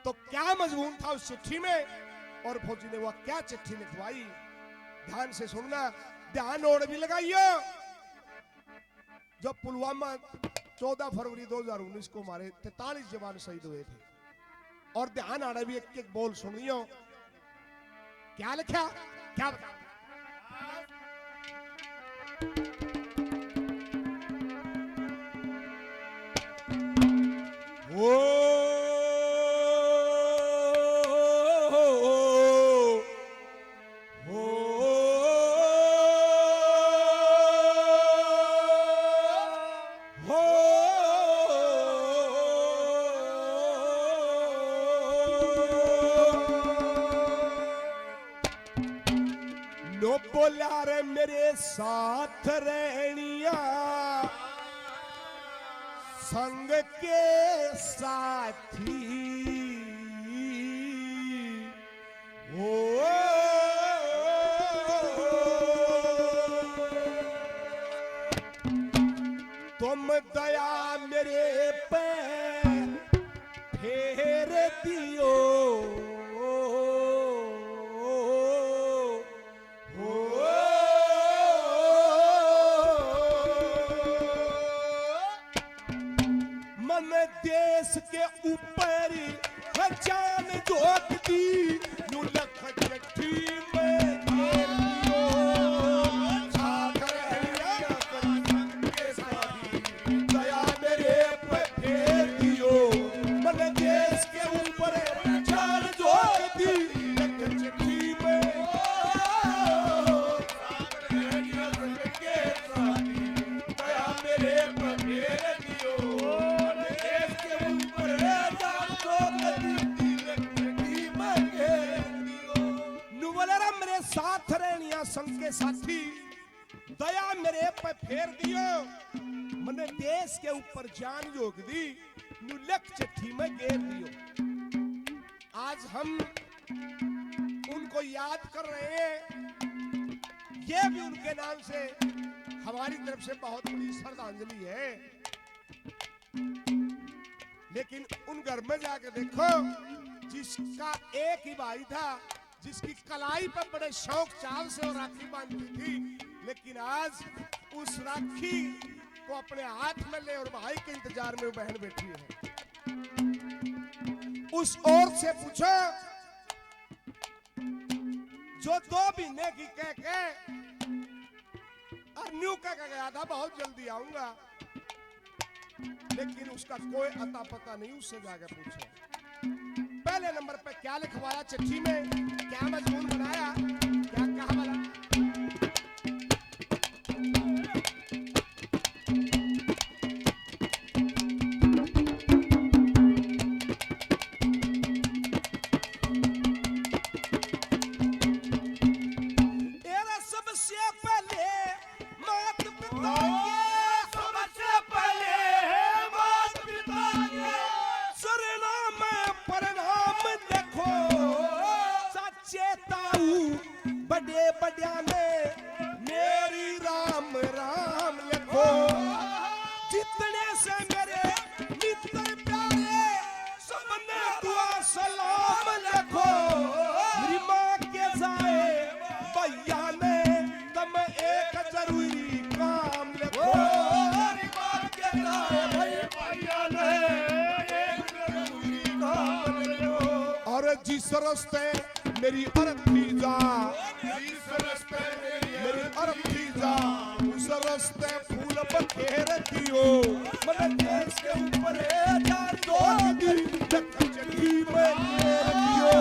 तो क्या मजमून था उस चिट्ठी में और फौजी ने वह क्या चिट्ठी लिखवाई, ध्यान से सुनना, ध्यान और भी लगाइयो। जब पुलवामा 14 फरवरी 2019 को मारे 43 जवान शहीद हुए थे, और ध्यान आ रहा भी एक एक बोल सुनियो क्या लिखा, क्या बता। नो बोला रे मेरे साथ रहनिया संग के साथी, ओ तुम दया मेरे पे फेर दियो, देश के ऊपर जान जोत दी, नू लख चिट्ठी में घेर दियो, साथ रहनिया संग के साथी, दया मेरे पे फेर दियो। मन देश के ऊपर जान जोत दी, लख चिट्ठी में साथ रहनिया संग के साथी, दया मेरे पे फेर दियो। मेरे साथ रहनिया संग के साथी, दया मेरे पे फेर दियो, मने देश के ऊपर जान जोग दी, नु लख चिट्ठी में घेर दियो। आज हम उनको याद कर रहे हैं, ये भी उनके नाम से हमारी तरफ से बहुत बड़ी श्रद्धांजलि है। लेकिन उन घर में जाके देखो, जिसका एक ही भाई था, जिसकी कलाई पर बड़े शौक चाव से वो राखी बांधती थी, लेकिन आज उस राखी को अपने हाथ में ले और भाई के इंतजार में वो बहन बैठी है। उस औरत से पूछो जो 2 महीने की कह के और न्यू कह के गया था बहुत जल्दी आऊंगा, लेकिन उसका कोई अता पता नहीं, उससे जाकर पूछो पहले नंबर पे क्या लिखवाया चिट्ठी में, क्या मजमून बनाया, क्या कहा वाला। एरा सबसे पहले मात पिता के, सबसे पहले मात पिता के सरनाम प्रणाम देखो, चेताऊ बड़े बड़िया में मेरी राम राम लिखो, जितने से मेरे मित्र प्यारे सबने दुआ सलाम लिखो, मेरी माँ के जाए भैया ने तुम एक जरूरी काम लिखो, मेरी माँ के जाए भैया ने एक जरूरी काम लिखो। और जिस रास्ते मेरी अर्थी जा, जिस रास्ते मेरी अर्थी जा, उस रास्ते फूल बखेर दियो, मन देश के ऊपर जान दो दी, लख चिट्ठी में घेर दियो।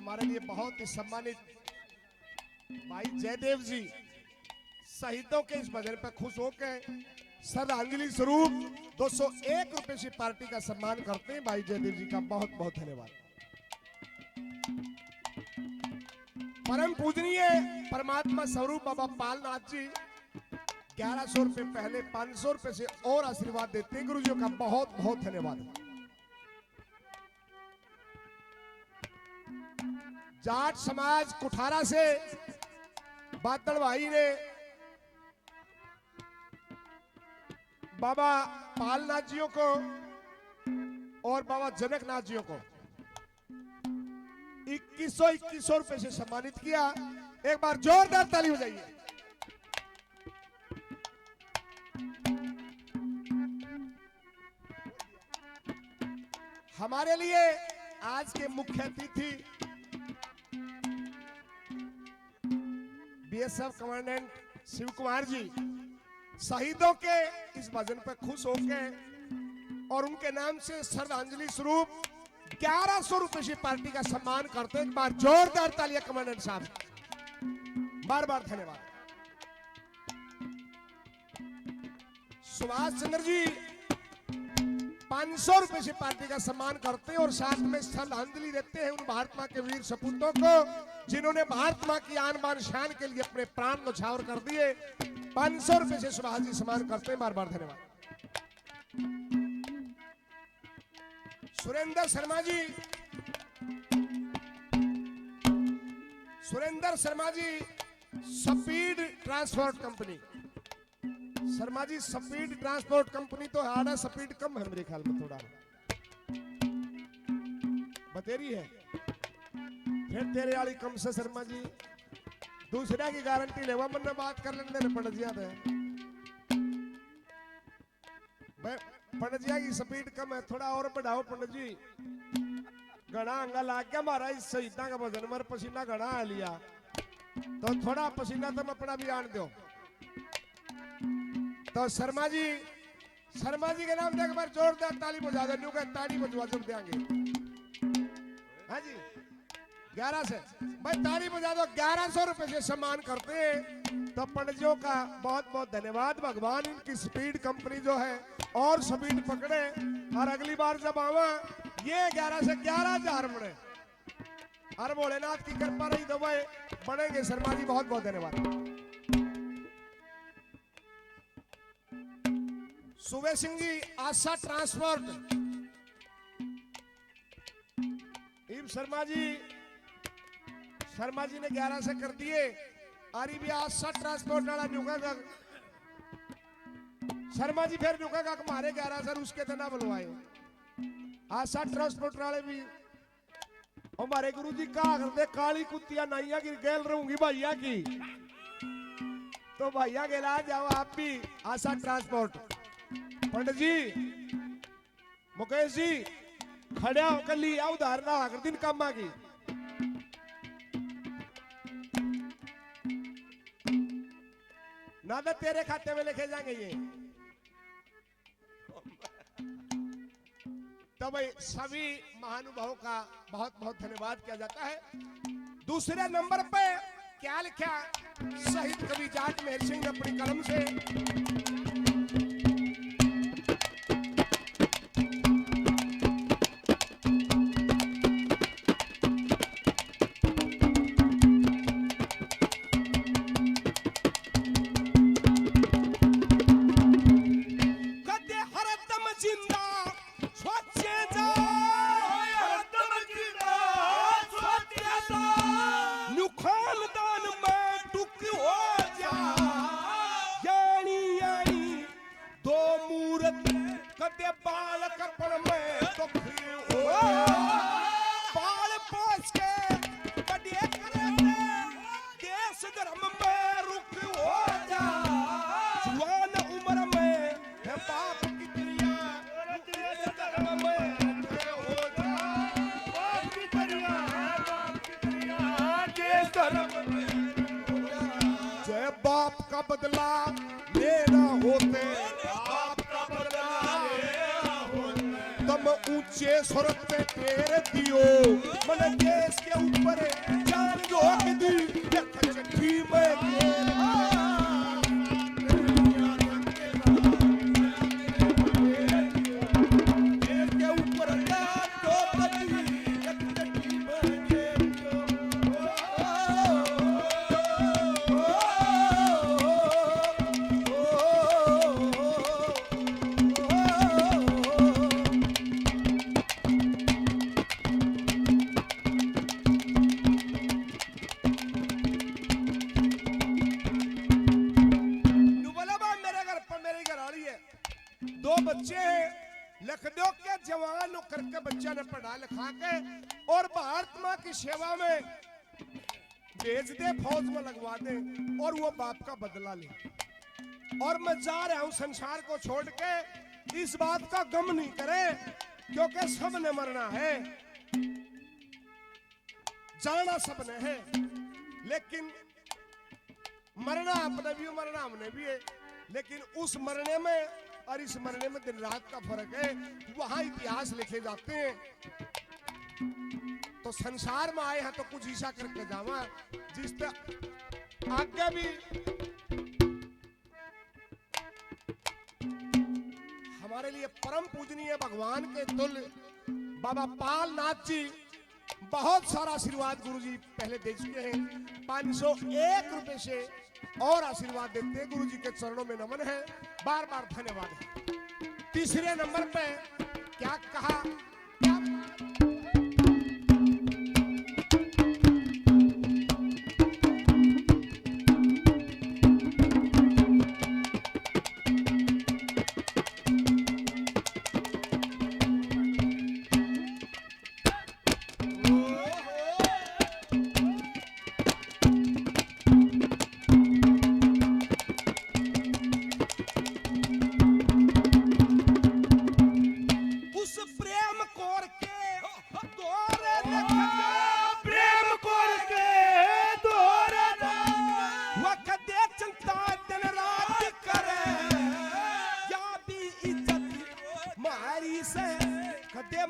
हमारे लिए बहुत ही सम्मानित भाई जयदेव जी शहीदों के इस भजन पर खुश होकर श्रद्धांजलि स्वरूप 201 रुपए से पार्टी का सम्मान करते हैं। भाई जयदेव जी का बहुत बहुत धन्यवाद। परम पूजनीय परमात्मा स्वरूप बाबा पालनाथ जी 1100 रुपए पहले 500 रुपए से और आशीर्वाद देते हैं। गुरु जी का बहुत बहुत धन्यवाद। जाट समाज कुठारा से बादल भाई ने बाबा पालनाथ जियों को और बाबा जनकनाथ जियों को 2100 रुपए से सम्मानित किया। एक बार जोरदार ताली बजाइए। हमारे लिए आज के मुख्य अतिथि बीएसएफ कमांडेंट शिव कुमार जी शहीदों के इस भजन पर खुश होकर और उनके नाम से श्रद्धांजलि स्वरूप 1100 रुपए से पार्टी का सम्मान करते हैं। एक बार जोरदार तालियां कमांडेंट साहब, बार बार धन्यवाद। सुभाष चंद्र जी 500 रुपए से पार्टी का सम्मान करते हैं और साथ में श्रद्धांजलि देते हैं उन भारत मां के वीर सपूतों को जिन्होंने भारत मां की आन बान शान के लिए अपने प्राण न्यौछावर कर दिए। 500 रुपए से सुभाष जी सम्मान करते हैं, बार बार धन्यवाद। Surendra Sharma ji speed transport company. Sharma ji speed transport company तो हाड़ा स्पीड कम है मेरे ख्याल में, थोड़ा बतेरी है। फिर तेरे वाली कम से शर्मा जी दूसरा की गारंटी लेवा मन में बात कर लेने पड़जिया थे। पंडित की स्पीड कम है, थोड़ा और बढ़ाओ पंडित जी। घना अंगा लाग गया हमारा इस शहीदा का भजन मर पसीना घना आ लिया तो थोड़ा पसीना तुम अपना भी आन दो। तो शर्मा जी के नाम से एक बार जोरदार ताली बजा दो। ताली बजवा जब देंगे। हाँ जी 11 से भाई ताली बजा दो। 1100 रुपए से सम्मान करते हैं। तो पंडितों का बहुत बहुत धन्यवाद। भगवान इनकी स्पीड कंपनी जो है और स्पीड पकड़े और अगली बार जब आवा ये 11 से 11,000 बने और भोलेनाथ की कृपा रही तो भाई बढ़ेंगे। शर्मा जी बहुत बहुत धन्यवाद। सुबह सिंह जी आशा ट्रांसपोर्ट। शर्मा जी ने 11 से कर दिए। आरी भी आशा ट्रांसपोर्ट वाला नुका का शर्मा जी फिर नुका का मारे 11 सर उसके तना बुलवाए। आशा ट्रांसपोर्ट वाले भी हमारे गुरु जी कहा करते काली कुत्तियां नाइया की गेल रहूंगी भैया की। तो भैया के ला जाओ आप भी आशा ट्रांसपोर्ट। पंडित जी मुकेश जी खड़े होकर ली आओ उधार ना आकर दिन कामा की। ना तो तेरे खाते में लिखे जाएंगे ये। तो भाई सभी महानुभावों का बहुत बहुत धन्यवाद किया जाता है। दूसरे नंबर पे क्या लिखा शहीद कवि जाट मेहर सिंह ने अपनी कलम से बदला लेना होते तुम ऊंचे स्वर्ग पे तेरे दियो मन देश के ऊपर करके बच्चा ने पढ़ा लिखा के और भारत माँ की सेवा में भेज दे, फौज में लगवा दे और वो बाप का बदला ले। और मैं जा रहा हूं संसार को छोड़ के, इस बात का गम नहीं करे क्योंकि सबने मरना है, जाना सबने है, लेकिन मरना अपने भी मरना हमने भी है। लेकिन उस मरने में और इस मरने में दिन रात का फर्क है। वहां इतिहास लिखे जाते हैं। तो संसार में आए हैं तो कुछ ऐसा करके जावा जिस पे आगे भी हमारे लिए परम पूजनीय भगवान के तुल्य बाबा पाल नाथ जी बहुत सारा आशीर्वाद गुरुजी पहले दे चुके हैं। 501 रुपए से और आशीर्वाद देते हैं। गुरुजी के चरणों में नमन है, बार बार धन्यवाद है। तीसरे नंबर पे क्या कहा, क्या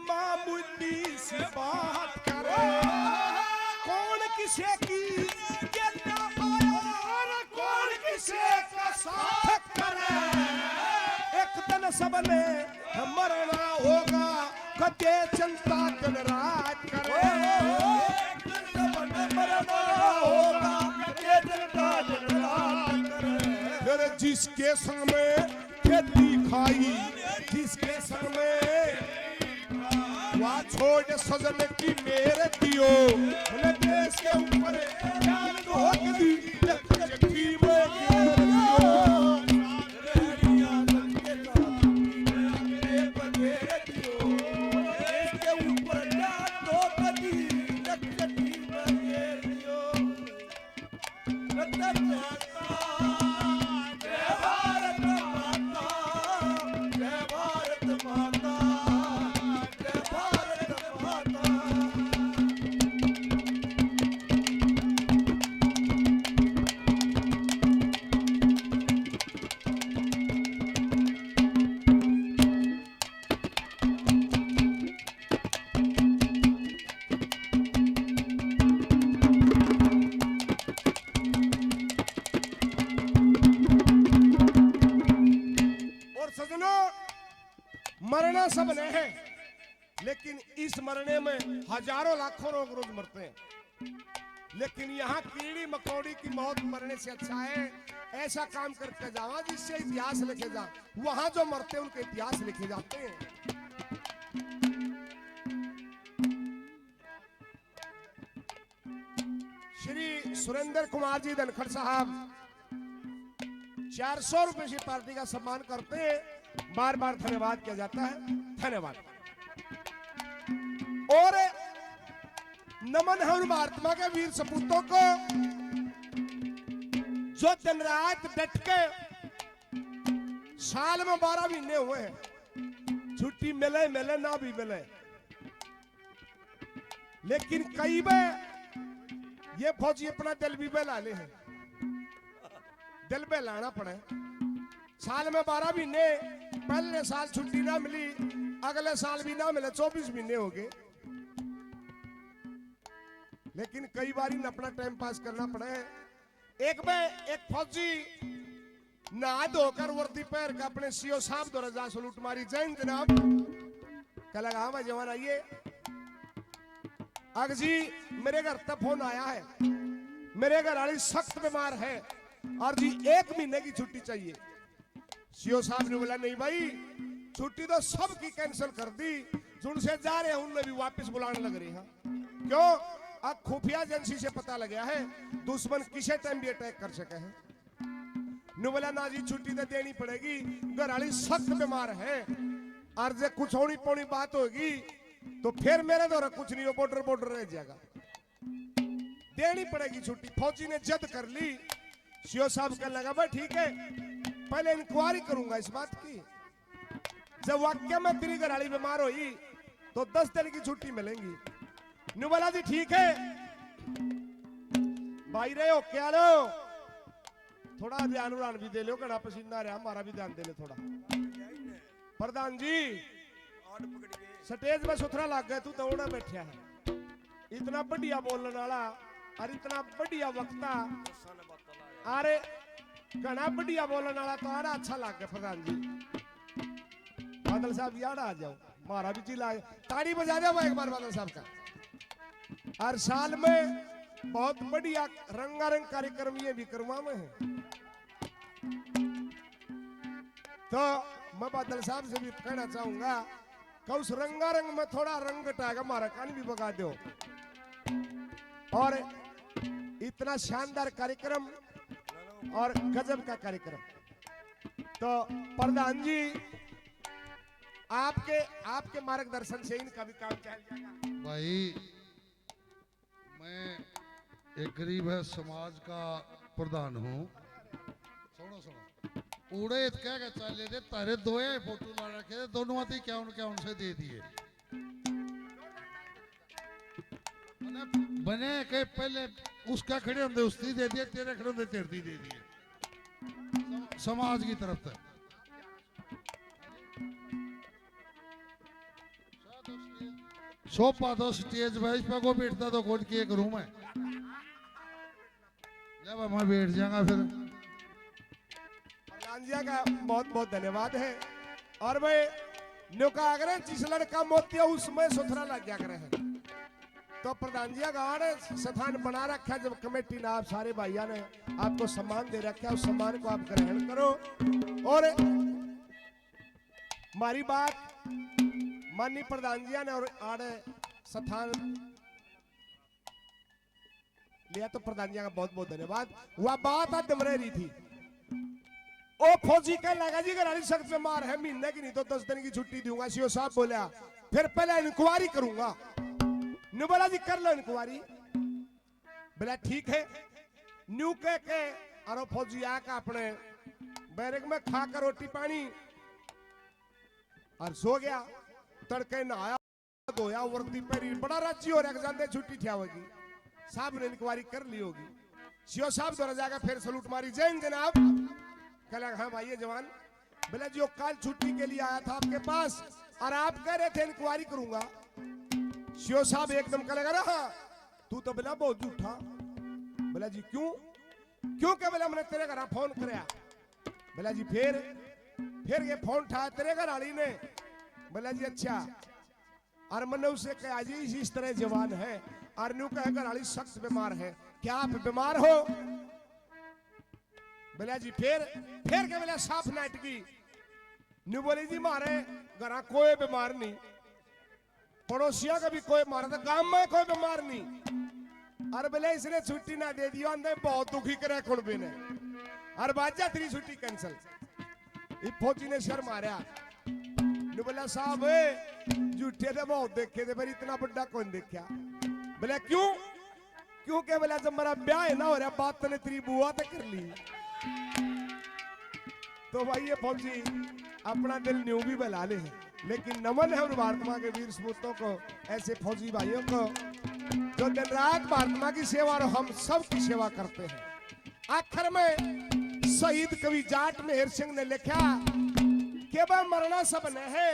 मामूली सी बात करे, कौन किसे की कौन किसे का साथ करे। एक दिन सबने मरना होगा, कदे चिंता दिन रात करे। एक दिन सबने मरना होगा, कदे चिंता दिन रात करे। फिर जिसके संग में खेती खाई, जिसके संग में छोड़ सजन की मेरे दियो, देश के ऊपर जान रोक दी, जगी में घेर दियो। देश के ऊपर जान रोक दी, जगी में घेर दियो। जय भारत माता, जय भारत माता। मरना सबने है, लेकिन इस मरने में हजारों लाखों लोग रोज मरते हैं। लेकिन यहाँ कीड़ी मकोड़ी की मौत मरने से अच्छा है ऐसा काम करके जावा जिससे इतिहास लिखे जा। वहां जो मरते हैं उनके इतिहास लिखे जाते हैं। श्री सुरेंद्र कुमार जी धनखड़ साहब 400 रुपए से पार्टी का सम्मान करते हैं। बार बार धन्यवाद किया जाता है, धन्यवाद। और नमन है उन महात्मा के वीर सपूतों को जो दिन रात डट के साल में 12 महीने हुए हैं, छुट्टी मिले मिले ना भी मिले, लेकिन कई बार ये फौजी अपना दिल भी बहलाने हैं, दिल बहलाना पड़े। साल में 12 महीने, पहले साल छुट्टी ना मिली, अगले साल भी ना मिले, 24 महीने हो गए। लेकिन कई बार अपना टाइम पास करना पड़े। एक बार एक फौजी नहा धोकर वर्दी पहन कर अपने सीओ साहब द्वारा जा सलूट मारी, जैन जनाब। क्या लगा हाँ भाई जवान आइए। अग जी मेरे घर तक फोन आया है, मेरे घर वाली सख्त बीमार है और जी 1 महीने की छुट्टी चाहिए। सीओ साहब ने बोला नहीं भाई, छुट्टी तो सबकी कैंसिल कर दी, जिनसे जा रहे हैं उनमें भी वापस बुलाने लग रही है। क्यों? अब खुफिया एजेंसी से पता लगा है दुश्मन किसी टाइम भी अटैक कर सके हैं। बोला ना जी छुट्टी तो देनी पड़ेगी, घर वाली सख्त बीमार है। और जे कुछ होनी पौनी बात होगी तो फिर मेरे द्वारा कुछ नहीं हो, बॉर्डर बॉर्डर रह जाएगा। देनी पड़ेगी छुट्टी। फौजी ने जद कर ली। सीओ साहब कहने लगा भाई ठीक है, पहले इंक्वायरी करूंगा इस बात की। जब वाक्य में तेरी घरवाली बीमार हुई तो 10 दिन की छुट्टी मिलेंगी। नु बोला जी ठीक है भाई रहे हो क्या लो, थोड़ा ध्यान उड़ान भी दे लो, घना पसीना रहा, हमारा भी ध्यान दे लो थोड़ा। प्रधान जी स्टेज में सुथरा लग गया, तू दौड़ा बैठा है, इतना बढ़िया बोलने वाला और इतना बढ़िया वक्ता, अरे घना बढ़िया बोलने वाला तो आड़ा अच्छा लग गया। प्रधान जी बादल साहब याद आ जाओ, हमारा भी चिल्ला, ताड़ी बजा जाओ एक बार बादल साहब का। हर साल में बहुत बढ़िया रंगारंग कार्यक्रम ये भी करवावे हैं, तो मैं बादल साहब से भी कहना चाहूंगा कि उस रंगारंग में थोड़ा रंग घटाएगा, हमारा कान भी बगा दो। और इतना शानदार कार्यक्रम और गजब का कार्यक्रम, तो प्रधान जी आपके मार्गदर्शन से इनका भी काम चल जाएगा। भाई मैं एक गरीब है समाज का प्रधान हूँ। सुनो सुनो, उड़े कह के चले दे तारे दो फोटो ला रखे, दोनों आते क्या उनसे दे दिए बने के पहले उसका खड़े होंगे उसकी दे दिए, तेरे खड़े होंगे तेरे दे दिए समाज की तरफ से। सोफा तो स्टेज पे इस पे को बैठता तो कोट की एक रूम है, जब मैं बैठ जाऊंगा फिर। प्रधान जी का बहुत बहुत धन्यवाद है। और मैं न्योका अगर जिस लड़का मोतिया उसमें सुथरा लग गया करे है, तो प्रधान जी का स्थान बना रखा, जब कमेटी ने आप सारे भाइयों ने आपको सम्मान दे रखा है, उस सम्मान को आप ग्रहण करो। और हमारी बात माननीय प्रधान जी ने और आड़े स्थान लिया, तो प्रधान जी का बहुत बहुत धन्यवाद। वह बात आज दमरेरी थी, ओ फौजी कह लगा जी घरवाली सख्त बीमार है, महीने की नहीं तो 10 दिन की छुट्टी दूंगा। सीओ साहब बोला फिर पहले इंक्वायरी करूंगा। न्यू बोला जी कर लो इंक्वायरी। बोला ठीक है। न्यू कह के अरे फौजी आका अपने बैरक में खाकर रोटी पानी और सो गया। तड़के नहाया धोया वर्दी पहरी, बड़ा राजी हो रहा जानते छुट्टी क्या होगी। साहब ने इंक्वायरी कर ली होगी। सीओ साहब द्वारा जाकर फिर सलूट मारी, जैन जनाब। कहला हाँ भाई ये जवान। बोला जो कल छुट्टी के लिए आया था आपके पास और आप कह रहे थे इंक्वायरी करूंगा। सीओ साहब एकदम कह लगा रहा तू तो बोला बहुत झूठा। बोला जी क्यों क्यों क्या? बोला मैंने तेरे घर फोन कराया। बोला जी फिर ये फोन उठाया तेरे घर वाली ने। बोला जी अच्छा। और मैंने उसे कहा जी इस तरह जवान है और न्यू कह घर वाली सख्त बीमार है, क्या आप बीमार हो? बोला जी फिर क्या? बोला साफ नाट की। न्यू बोली जी मारे घर कोई बीमार नहीं, पड़ोसिया का भी कोई मारा था, गांव में कोई बीमार नहीं। और बोले इसने छुट्टी ना दे दी, अंदर बहुत दुखी करे कुड़बे ने और बाजा तेरी छुट्टी कैंसिल। फौजी ने शर्म मारा। न्यू बोला साहब झूठे तो बहुत देखे थे पर इतना बड़ा कौन देखा। बोला क्यों क्या? बोला जब मेरा ब्याह है ना हो रहा बात ने तेरी बुआ तक कर ली। तो भाई ये फौजी अपना दिल न्यू भी बना ले, लेकिन नमन है उन भारतमा के वीर सपूतों को, ऐसे फौजी भाइयों को जो दिन रात भारतमा की सेवा और हम सब की सेवा करते हैं। आखिर में शहीद कवि जाट मेहर सिंह ने लिखा कि वह मरना सब न है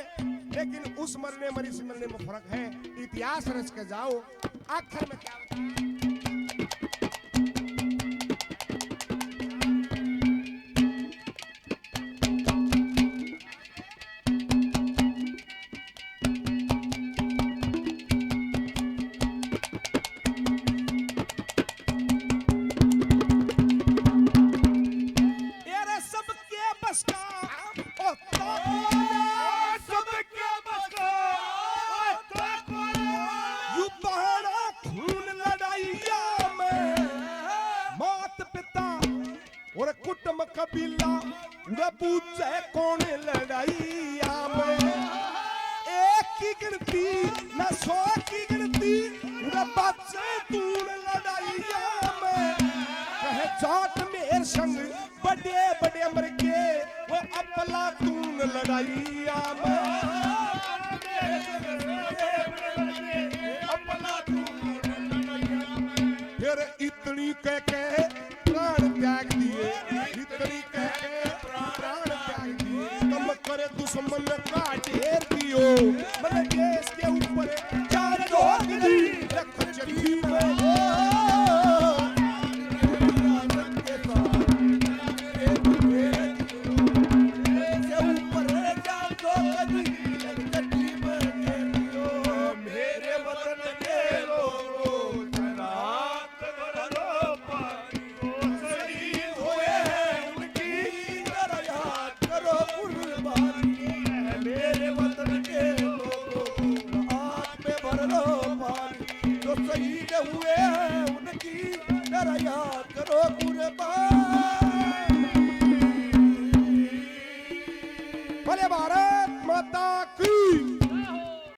लेकिन उस मरने मरीज मरने में फर्क है, इतिहास रच के जाओ। आखिर में क्या कबीला पूछे कौन लड़ाई में। सौ की गिनती बच्चे तून लड़ाइया में कहे जाट मेर संग बड़े बड़े मर के वो अपला तून लड़ाइया में फिर इतनी कह के प्राण त्याग दिए, इतनी कह के प्राण त्याग दिए। कम करे दुश्मन का ढेर दियो, मतलब देश के ऊपर चार लोग दी रख चली में भारत माता